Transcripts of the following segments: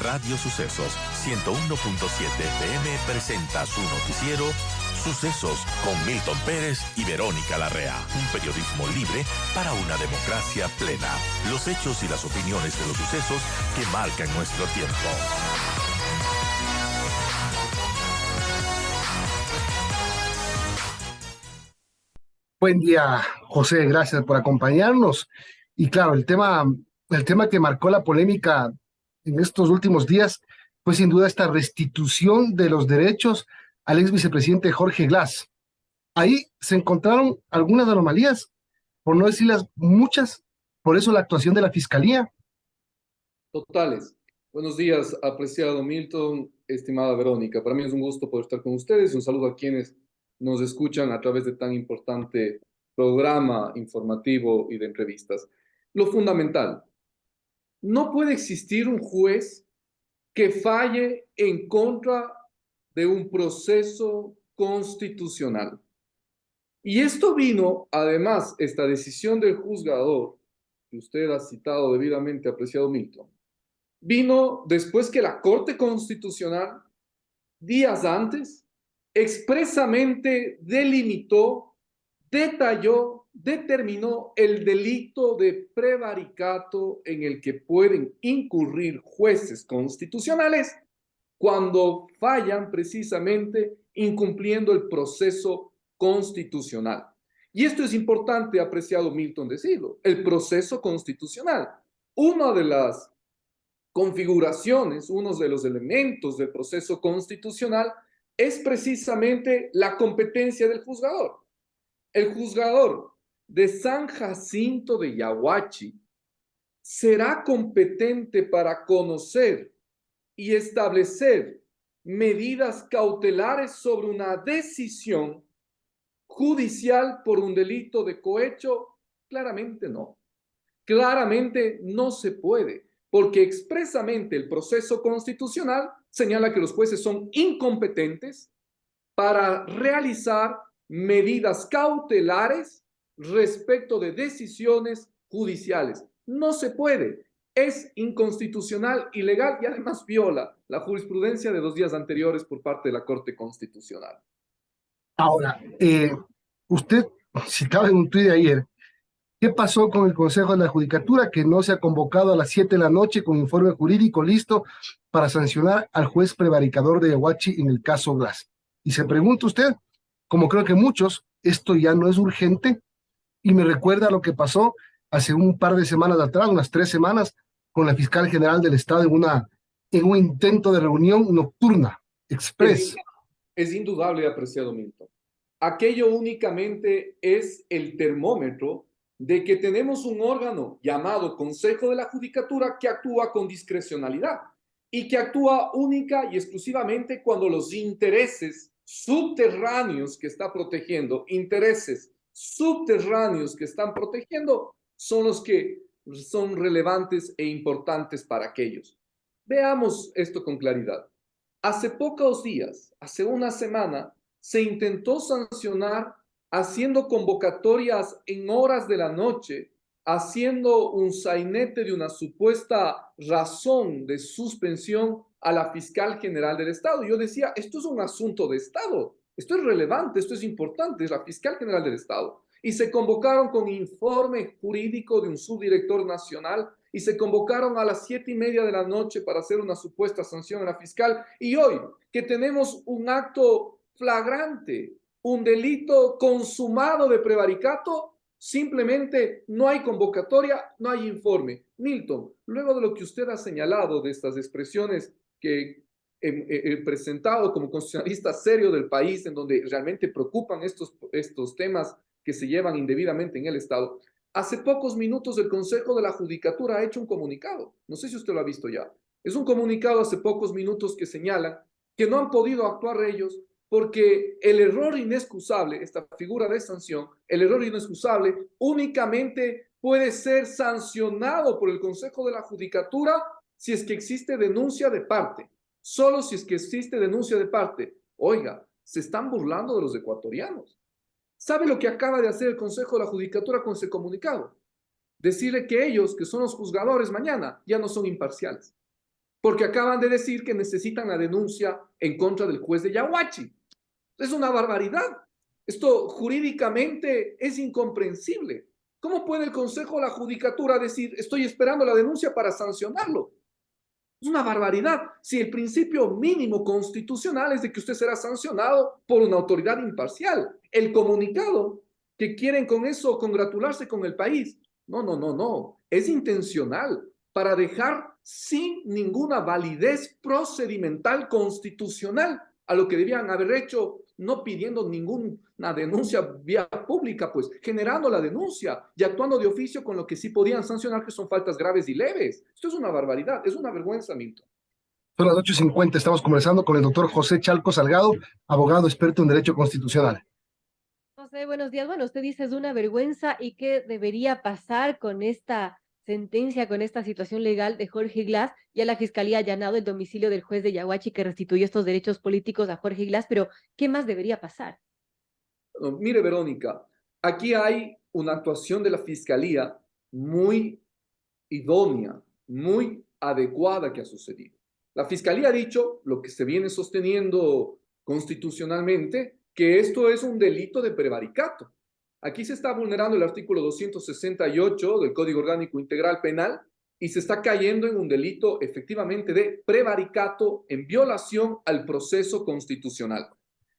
Radio Sucesos 101.7 FM presenta su noticiero Sucesos con Milton Pérez y Verónica Larrea. Un periodismo libre para una democracia plena. Los hechos y las opiniones de los sucesos que marcan nuestro tiempo. Buen día, José, gracias por acompañarnos. Y claro, el tema que marcó la polémica en estos últimos días fue sin duda esta restitución de los derechos al ex vicepresidente Jorge Glass. Ahí se encontraron algunas anomalías, por no decirlas muchas, por eso la actuación de la Fiscalía. Totales. Buenos días, apreciado Milton, estimada Verónica. Para mí es un gusto poder estar con ustedes. Un saludo a quienes nos escuchan a través de tan importante programa informativo y de entrevistas. Lo fundamental, no puede existir un juez que falle en contra de un proceso constitucional. Y esto vino, además, esta decisión del juzgador, que usted ha citado debidamente, apreciado Milton, vino después que la Corte Constitucional, días antes, expresamente delimitó, detalló, determinó el delito de prevaricato en el que pueden incurrir jueces constitucionales cuando fallan precisamente incumpliendo el proceso constitucional. Y esto es importante, apreciado Milton, decirlo, el proceso constitucional. Una de las configuraciones, uno de los elementos del proceso constitucional es precisamente la competencia del juzgador. El juzgador de San Jacinto de Yaguachi será competente para conocer y establecer medidas cautelares sobre una decisión judicial por un delito de cohecho. Claramente no. Claramente no se puede, porque expresamente el proceso constitucional señala que los jueces son incompetentes para realizar medidas cautelares respecto de decisiones judiciales. No se puede. Es inconstitucional, ilegal y además viola la jurisprudencia de 2 días anteriores por parte de la Corte Constitucional. Ahora, usted citaba en un tuit de ayer, ¿qué pasó con el Consejo de la Judicatura que no se ha convocado a las 7 de la noche con informe jurídico listo para sancionar al juez prevaricador de Yaguachi en el caso Glass? Y se pregunta usted, como creo que muchos, esto ya no es urgente y me recuerda lo que pasó hace un par de semanas atrás, unas 3 semanas, con la fiscal general del Estado en un intento de reunión nocturna, express. Es indudable, apreciado Milton. Aquello únicamente es el termómetro de que tenemos un órgano llamado Consejo de la Judicatura que actúa con discrecionalidad y que actúa única y exclusivamente cuando los intereses subterráneos que está protegiendo, son los que son relevantes e importantes para aquellos. Veamos esto con claridad. Hace pocos días, hace una semana, se intentó sancionar haciendo convocatorias en horas de la noche, haciendo un sainete de una supuesta razón de suspensión a la fiscal general del Estado. Yo decía, esto es un asunto de Estado, esto es relevante, esto es importante, es la fiscal general del Estado. Y se convocaron con informe jurídico de un subdirector nacional y se convocaron a las 7:30 de la noche para hacer una supuesta sanción a la fiscal. Y hoy, que tenemos un acto flagrante, un delito consumado de prevaricato, simplemente no hay convocatoria, no hay informe. Milton, luego de lo que usted ha señalado de estas expresiones que he presentado como constitucionalista serio del país, en donde realmente preocupan estos temas que se llevan indebidamente en el Estado, hace pocos minutos el Consejo de la Judicatura ha hecho un comunicado. No sé si usted lo ha visto ya. Es un comunicado hace pocos minutos que señalan que no han podido actuar ellos porque el error inexcusable, esta figura de sanción, el error inexcusable únicamente puede ser sancionado por el Consejo de la Judicatura si es que existe denuncia de parte. Solo si es que existe denuncia de parte. Oiga, se están burlando de los ecuatorianos. ¿Sabe lo que acaba de hacer el Consejo de la Judicatura con ese comunicado? Decirle que ellos, que son los juzgadores mañana, ya no son imparciales. porque acaban de decir que necesitan la denuncia en contra del juez de Yaguachi. Es una barbaridad. Esto jurídicamente es incomprensible. ¿Cómo puede el Consejo de la Judicatura decir, estoy esperando la denuncia para sancionarlo? Es una barbaridad. Si el principio mínimo constitucional es de que usted será sancionado por una autoridad imparcial. El comunicado que quieren con eso congratularse con el país. No, no, no, no. Es intencional para dejar sin ninguna validez procedimental constitucional a lo que debían haber hecho, no pidiendo ninguna denuncia vía pública, pues generando la denuncia y actuando de oficio con lo que sí podían sancionar, que son faltas graves y leves. Esto es una barbaridad, es una vergüenza, Milton. Son las 8:50, estamos conversando con el doctor José Chalco Salgado, abogado experto en Derecho Constitucional. José, buenos días. Bueno, usted dice es una vergüenza y qué debería pasar con esta sentencia, con esta situación legal de Jorge Glass. Ya la Fiscalía ha allanado el domicilio del juez de Yaguachi que restituyó estos derechos políticos a Jorge Glass, pero ¿qué más debería pasar? No, mire, Verónica, aquí hay una actuación de la Fiscalía muy idónea, muy adecuada que ha sucedido. La Fiscalía ha dicho lo que se viene sosteniendo constitucionalmente, que esto es un delito de prevaricato. Aquí se está vulnerando el artículo 268 del Código Orgánico Integral Penal y se está cayendo en un delito efectivamente de prevaricato en violación al proceso constitucional.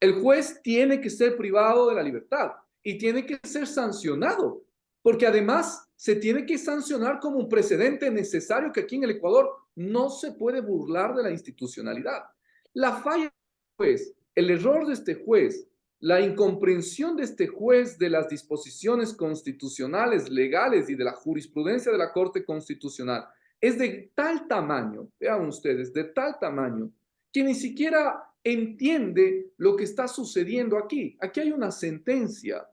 El juez tiene que ser privado de la libertad y tiene que ser sancionado, porque además se tiene que sancionar como un precedente necesario que aquí en el Ecuador no se puede burlar de la institucionalidad. La falla del juez, el error de este juez, la incomprensión de este juez de las disposiciones constitucionales, legales y de la jurisprudencia de la Corte Constitucional es de tal tamaño, vean ustedes, de tal tamaño, que ni siquiera entiende lo que está sucediendo aquí. Aquí hay una sentencia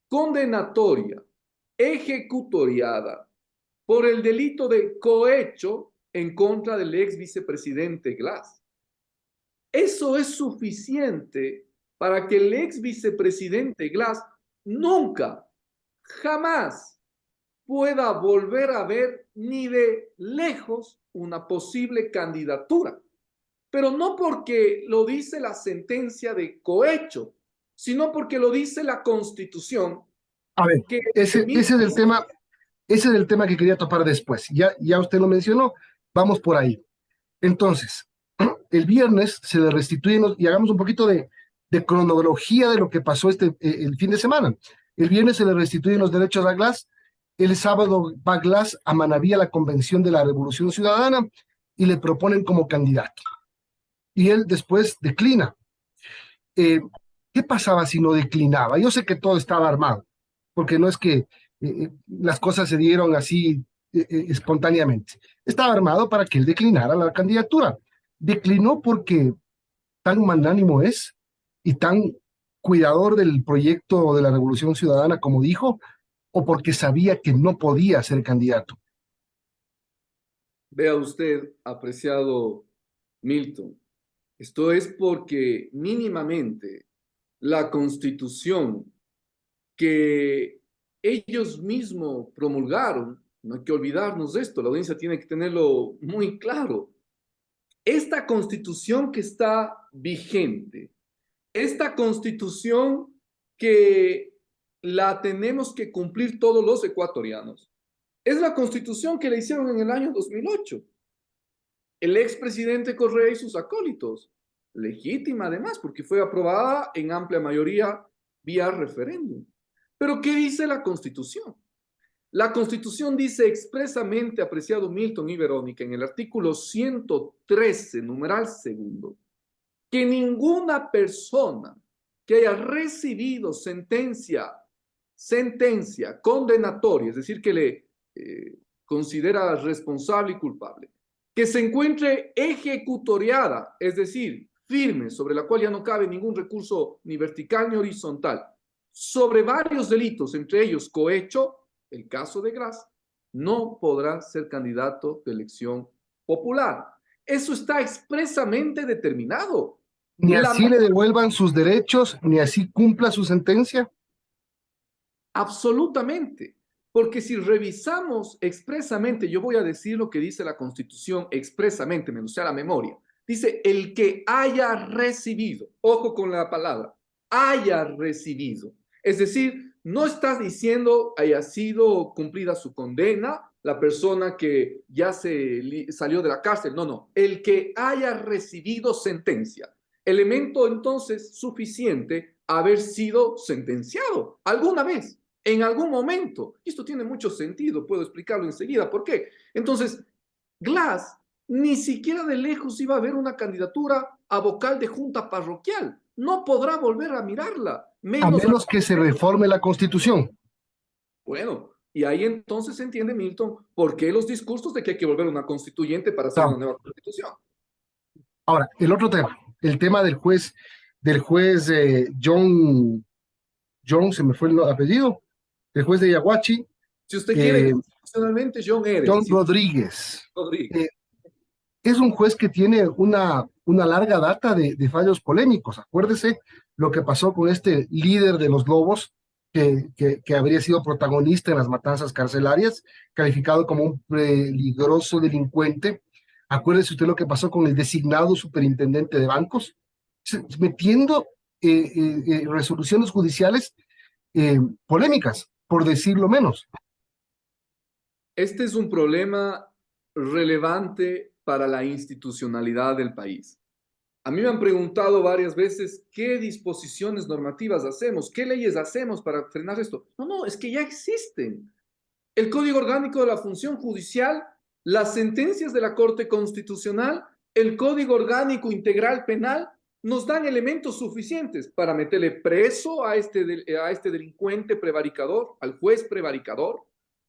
condenatoria, ejecutoriada, por el delito de cohecho en contra del ex vicepresidente Glass. Eso es suficiente para que el ex vicepresidente Glass nunca, jamás pueda volver a ver ni de lejos una posible candidatura. Pero no porque lo dice la sentencia de cohecho, sino porque lo dice la Constitución. A ver, ese es el tema, ese es el tema que quería topar después. Ya usted lo mencionó, vamos por ahí. Entonces, el viernes se le restituyen, y hagamos un poquito de cronología de lo que pasó el fin de semana. El viernes se le restituyen los derechos a Glass, el sábado va Glass a Manabí a la convención de la Revolución Ciudadana y le proponen como candidato. Y él después declina. ¿Qué pasaba si no declinaba? Yo sé que todo estaba armado, porque no es que las cosas se dieron así espontáneamente. Estaba armado para que él declinara la candidatura. Declinó porque tan magnánimo es y tan cuidador del proyecto de la Revolución Ciudadana como dijo, o porque sabía que no podía ser candidato. Vea usted, apreciado Milton, esto es porque mínimamente la Constitución que ellos mismos promulgaron, no hay que olvidarnos de esto, la audiencia tiene que tenerlo muy claro. Esta Constitución que está vigente, esta Constitución que la tenemos que cumplir todos los ecuatorianos, es la Constitución que le hicieron en el año 2008. El expresidente Correa y sus acólitos. Legítima además, porque fue aprobada en amplia mayoría vía referéndum. Pero ¿qué dice la Constitución? La Constitución dice expresamente, apreciado Milton y Verónica, en el artículo 113, numeral segundo, que ninguna persona que haya recibido sentencia condenatoria, es decir, que le considera responsable y culpable, que se encuentre ejecutoriada, es decir, firme, sobre la cual ya no cabe ningún recurso ni vertical ni horizontal, sobre varios delitos, entre ellos cohecho, el caso de Glass, no podrá ser candidato de elección popular. Eso está expresamente determinado. Ni así le devuelvan sus derechos, ni así cumpla su sentencia. Absolutamente. Porque si revisamos expresamente, yo voy a decir lo que dice la Constitución expresamente, me lo sé a la memoria. Dice, el que haya recibido, ojo con la palabra, haya recibido. Es decir, no estás diciendo haya sido cumplida su condena, la persona que ya salió de la cárcel. No, no. El que haya recibido sentencia. Elemento entonces suficiente haber sido sentenciado alguna vez, en algún momento. Y esto tiene mucho sentido, puedo explicarlo enseguida. ¿Por qué? Entonces, Glass ni siquiera de lejos iba a ver una candidatura a vocal de junta parroquial. No podrá volver a mirarla, A menos menos que se reforme la Constitución. bueno, y ahí entonces se entiende, Milton, por qué los discursos de que hay que volver una constituyente para hacer una No. nueva constitución. Ahora, el otro tema, el tema del juez John, se me fue el apellido, el juez de Yaguachi, Si usted quiere, eh, constitucionalmente, John Eren, John si Rodríguez. Rodríguez. Es un juez que tiene una larga data de fallos polémicos. Acuérdese lo que pasó con este líder de los Lobos, que habría sido protagonista en las matanzas carcelarias, calificado como un peligroso delincuente. Acuérdese usted lo que pasó con el designado superintendente de bancos, metiendo resoluciones judiciales polémicas, por decirlo menos. Este es un problema relevante para la institucionalidad del país. A mí me han preguntado varias veces qué disposiciones normativas hacemos, qué leyes hacemos para frenar esto. No, no, es que ya existen. El Código Orgánico de la Función Judicial, las sentencias de la Corte Constitucional, el Código Orgánico Integral Penal, nos dan elementos suficientes para meterle preso a este delincuente prevaricador, al juez prevaricador,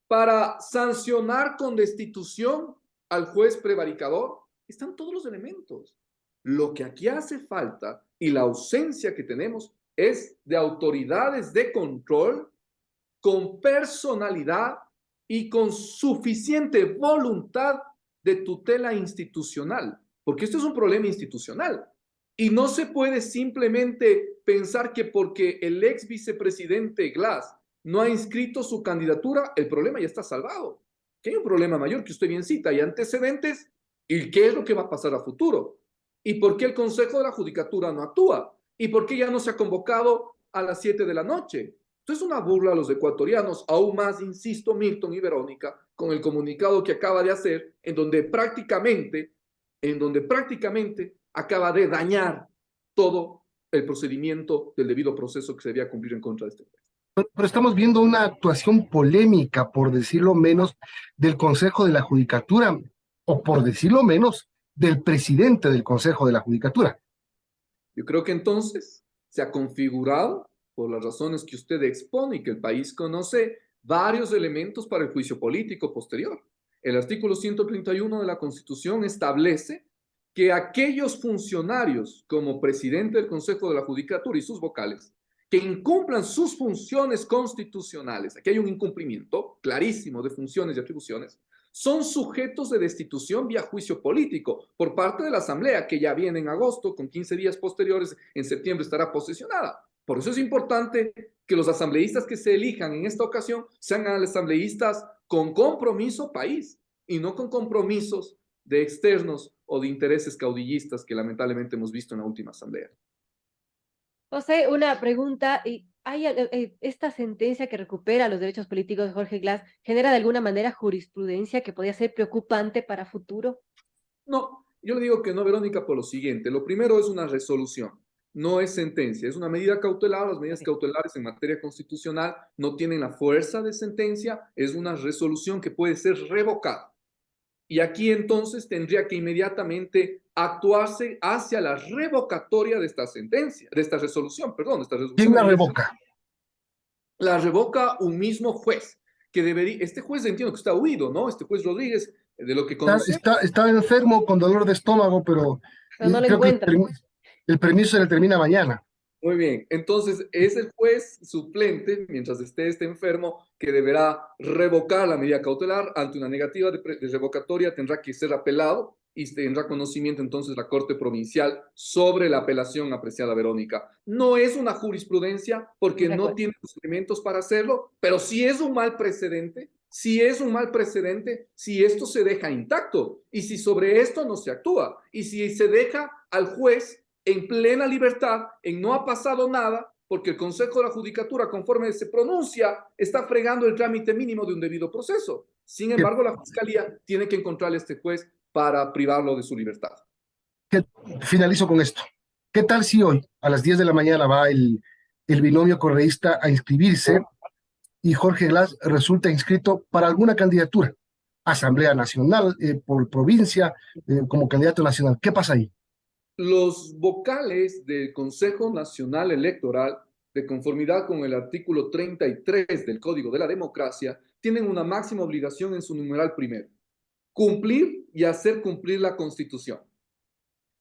para sancionar con destitución al juez prevaricador. Están todos los elementos. Lo que aquí hace falta y la ausencia que tenemos es de autoridades de control con personalidad y con suficiente voluntad de tutela institucional, porque esto es un problema institucional. Y no se puede simplemente pensar que porque el ex vicepresidente Glass no ha inscrito su candidatura, el problema ya está salvado. Que hay un problema mayor que usted bien cita, hay antecedentes y qué es lo que va a pasar a futuro. ¿Y por qué el Consejo de la Judicatura no actúa? ¿Y por qué ya no se ha convocado a las 7 de la noche? Esto es una burla a los ecuatorianos, aún más, insisto, Milton y Verónica, con el comunicado que acaba de hacer, en donde prácticamente acaba de dañar todo el procedimiento del debido proceso que se debía cumplir en contra de este juez. Pero estamos viendo una actuación polémica, por decirlo menos, del Consejo de la Judicatura, o por decirlo menos, del presidente del Consejo de la Judicatura. Yo creo que entonces se ha configurado, por las razones que usted expone y que el país conoce, varios elementos para el juicio político posterior. El artículo 131 de la Constitución establece que aquellos funcionarios, como presidente del Consejo de la Judicatura y sus vocales, que incumplan sus funciones constitucionales, aquí hay un incumplimiento clarísimo de funciones y atribuciones, son sujetos de destitución vía juicio político por parte de la Asamblea, que ya viene en agosto, con 15 días posteriores, en septiembre estará posesionada. Por eso es importante que los asambleístas que se elijan en esta ocasión sean asambleístas con compromiso país y no con compromisos de externos o de intereses caudillistas que lamentablemente hemos visto en la última asamblea. José, una pregunta. ¿Hay esta sentencia que recupera los derechos políticos de Jorge Glass genera de alguna manera jurisprudencia que podría ser preocupante para futuro? No, yo le digo que no, Verónica, por lo siguiente. Lo primero es una resolución, no es sentencia, es una medida cautelar. Las medidas cautelares en materia constitucional no tienen la fuerza de sentencia, es una resolución que puede ser revocada. Y aquí entonces tendría que inmediatamente actuarse hacia la revocatoria de esta sentencia, de esta resolución, perdón, esta resolución. ¿Quién la revoca? La revoca un mismo juez, que debería, este juez entiendo que está huido, ¿no? Este juez Rodríguez, de lo que conocemos. Está enfermo con dolor de estómago, pero Pero no lo creo que encuentra. el permiso se le termina mañana. Muy bien, entonces es el juez suplente, mientras esté enfermo, que deberá revocar la medida cautelar. Ante una negativa de revocatoria tendrá que ser apelado y tendrá conocimiento entonces la Corte Provincial sobre la apelación, apreciada Verónica. No es una jurisprudencia porque no tiene los elementos para hacerlo, pero sí es un mal precedente, si esto se deja intacto y si sobre esto no se actúa y si se deja al juez en plena libertad, en no ha pasado nada, porque el Consejo de la Judicatura, conforme se pronuncia, está fregando el trámite mínimo de un debido proceso. Sin embargo, la Fiscalía tiene que encontrarle a este juez para privarlo de su libertad. Finalizo con esto. ¿Qué tal si hoy, a las 10 de la mañana, va el binomio correísta a inscribirse y Jorge Glass resulta inscrito para alguna candidatura? Asamblea Nacional, por provincia, como candidato nacional. ¿Qué pasa ahí? Los vocales del Consejo Nacional Electoral, de conformidad con el artículo 33 del Código de la Democracia, tienen una máxima obligación en su numeral primero: cumplir y hacer cumplir la Constitución.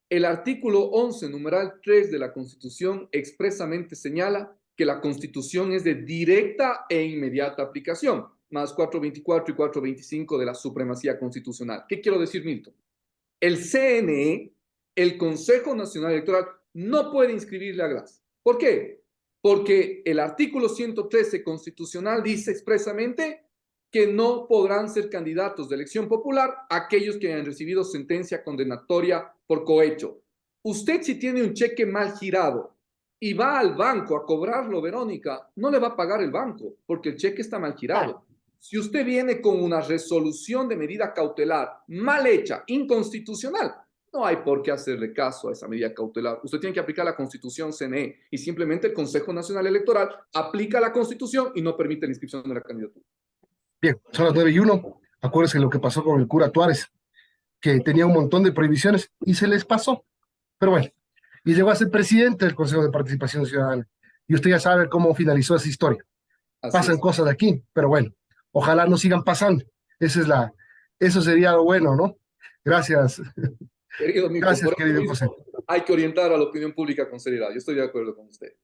El artículo 11, numeral 3 de la Constitución expresamente señala que la Constitución es de directa e inmediata aplicación, más 424 y 425 de la supremacía constitucional. ¿Qué quiero decir, Milton? El CNE, el Consejo Nacional Electoral, no puede inscribirle a Glass. ¿Por qué? Porque el artículo 113 constitucional dice expresamente que no podrán ser candidatos de elección popular aquellos que hayan recibido sentencia condenatoria por cohecho. Usted, si tiene un cheque mal girado y va al banco a cobrarlo, Verónica, no le va a pagar el banco porque el cheque está mal girado. Si usted viene con una resolución de medida cautelar mal hecha, inconstitucional, no hay por qué hacerle caso a esa medida cautelar. Usted tiene que aplicar la Constitución CNE y simplemente el Consejo Nacional Electoral aplica la Constitución y no permite la inscripción de la candidatura. Bien, son las 9:01. Acuérdense lo que pasó con el cura Tuárez, que tenía un montón de prohibiciones y se les pasó. Pero bueno, y llegó a ser presidente del Consejo de Participación Ciudadana. Y usted ya sabe cómo finalizó esa historia. Pasan cosas de aquí, pero bueno, ojalá no sigan pasando. Eso sería lo bueno, ¿no? Gracias. Querido Milton, Gracias, querido José. Hay que orientar a la opinión pública con seriedad. Yo estoy de acuerdo con usted.